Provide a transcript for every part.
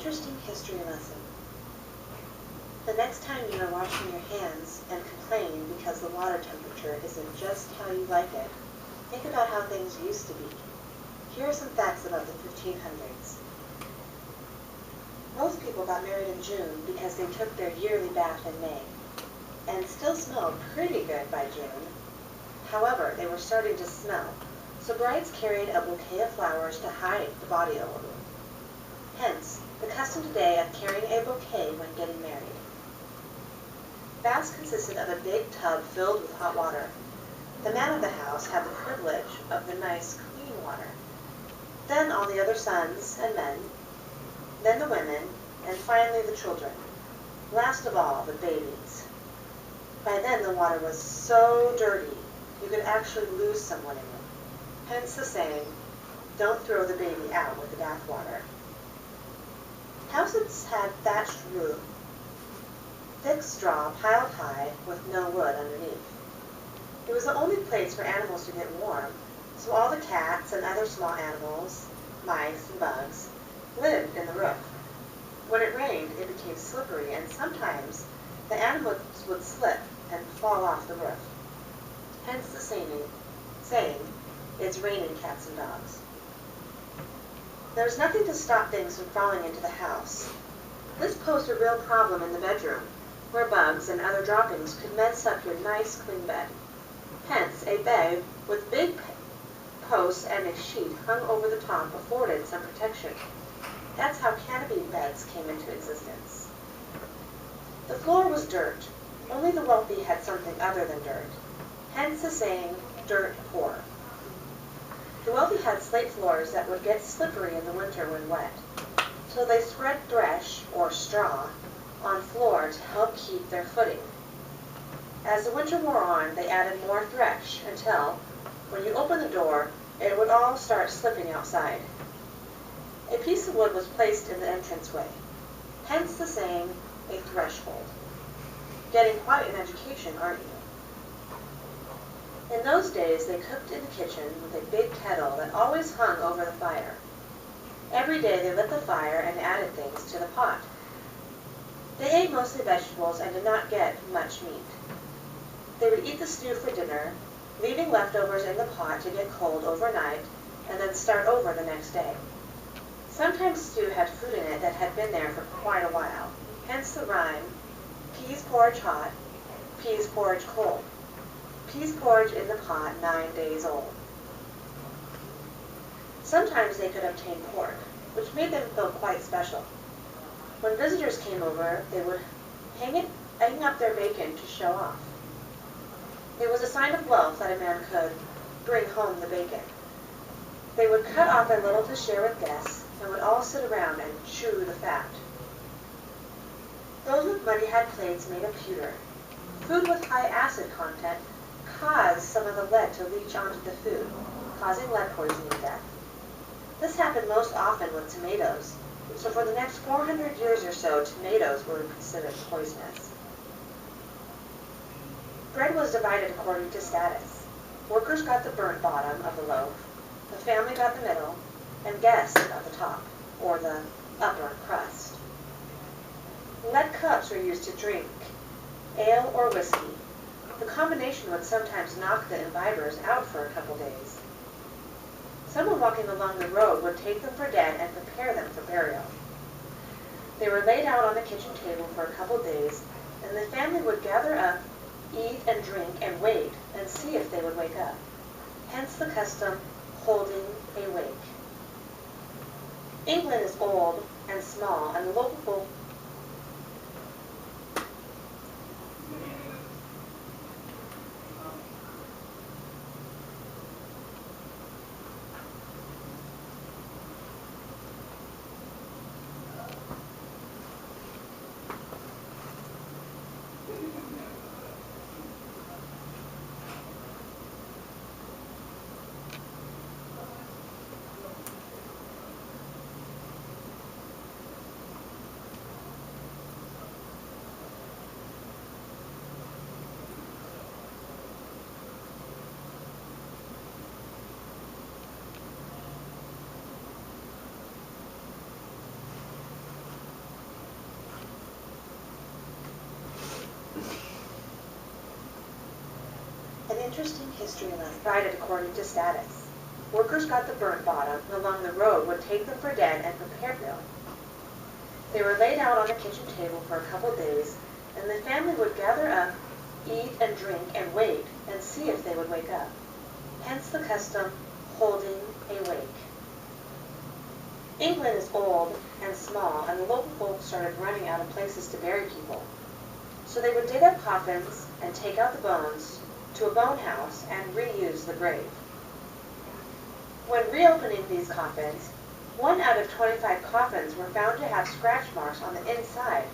interesting history lesson. The next time you are washing your hands and complain because the water temperature isn't just how you like it, think about how things used to be. Here are some facts about the 1500s. Most people got married in June because they took their yearly bath in May, and still smelled pretty good by June. However, they were starting to smell, so brides carried a bouquet of flowers to hide the body odor. Hence, the custom today of carrying a bouquet when getting married. Baths consisted of a big tub filled with hot water. The man of the house had the privilege of the nice, clean water. Then all the other sons and men, then the women, and finally the children. Last of all, the babies. By then the water was so dirty, you could actually lose someone in it. Hence the saying, don't throw the baby out with the bath water. Houses had thatched roof, thick straw piled high with no wood underneath. It was the only place for animals to get warm, so all the cats and other small animals, mice and bugs, lived in the roof. When it rained, it became slippery, and sometimes the animals would slip and fall off the roof. Hence the saying, it's raining cats and dogs. There was nothing to stop things from falling into the house. This posed a real problem in the bedroom, where bugs and other droppings could mess up your nice, clean bed. Hence, a bed with big posts and a sheet hung over the top afforded some protection. That's how canopy beds came into existence. The floor was dirt. Only the wealthy had something other than dirt. Hence the saying, dirt poor. The wealthy had slate floors that would get slippery in the winter when wet, so they spread thresh, or straw, on floor to help keep their footing. As the winter wore on, they added more thresh until, when you opened the door, it would all start slipping outside. A piece of wood was placed in the entranceway, hence the saying, a threshold. Getting quite an education, aren't you? In those days, they cooked in the kitchen with a big kettle that always hung over the fire. Every day they lit the fire and added things to the pot. They ate mostly vegetables and did not get much meat. They would eat the stew for dinner, leaving leftovers in the pot to get cold overnight, and then start over the next day. Sometimes stew had food in it that had been there for quite a while, hence the rhyme, peas porridge hot, peas porridge cold. Peas porridge in the pot 9 days old. Sometimes they could obtain pork, which made them feel quite special. When visitors came over, they would hang up their bacon to show off. It was a sign of wealth that a man could bring home the bacon. They would cut off a little to share with guests, and would all sit around and chew the fat. Those with money had plates made of pewter. Food with high acid content caused some of the lead to leach onto the food, causing lead poisoning death. This happened most often with tomatoes, so for the next 400 years or so, tomatoes were considered poisonous. Bread was divided according to status. Workers got the burnt bottom of the loaf, the family got the middle, and guests got the top, or the upper crust. Lead cups were used to drink ale or whiskey. The combination would sometimes knock the imbibers out for a couple days. Someone walking along the road would take them for dead and prepare them for burial. They were laid out on the kitchen table for a couple days, and the family would gather up, eat and drink, and wait and see if they would wake up. Hence the custom, holding a wake. England is old and small, and the local interesting history lesson, divided according to status. Workers got the burnt bottom, and along the road would take them for dead and prepare them. They were laid out on the kitchen table for a couple days, and the family would gather up, eat and drink and wait and see if they would wake up. Hence the custom, holding a wake. England is old and small, and the local folks started running out of places to bury people. So they would dig up coffins and take out the bones to a bone house and reuse the grave. When reopening these coffins, 1 out of 25 coffins were found to have scratch marks on the inside,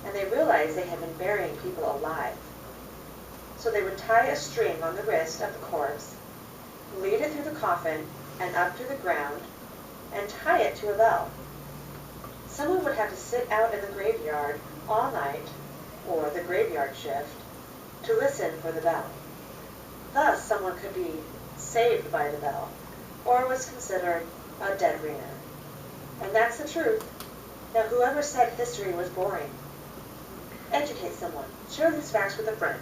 and they realized they had been burying people alive. So they would tie a string on the wrist of the corpse, lead it through the coffin and up to the ground, and tie it to a bell. Someone would have to sit out in the graveyard all night, or the graveyard shift, to listen for the bell. Thus, someone could be saved by the bell, or was considered a dead ringer. And that's the truth. Now, whoever said history was boring, educate someone. Share these facts with a friend.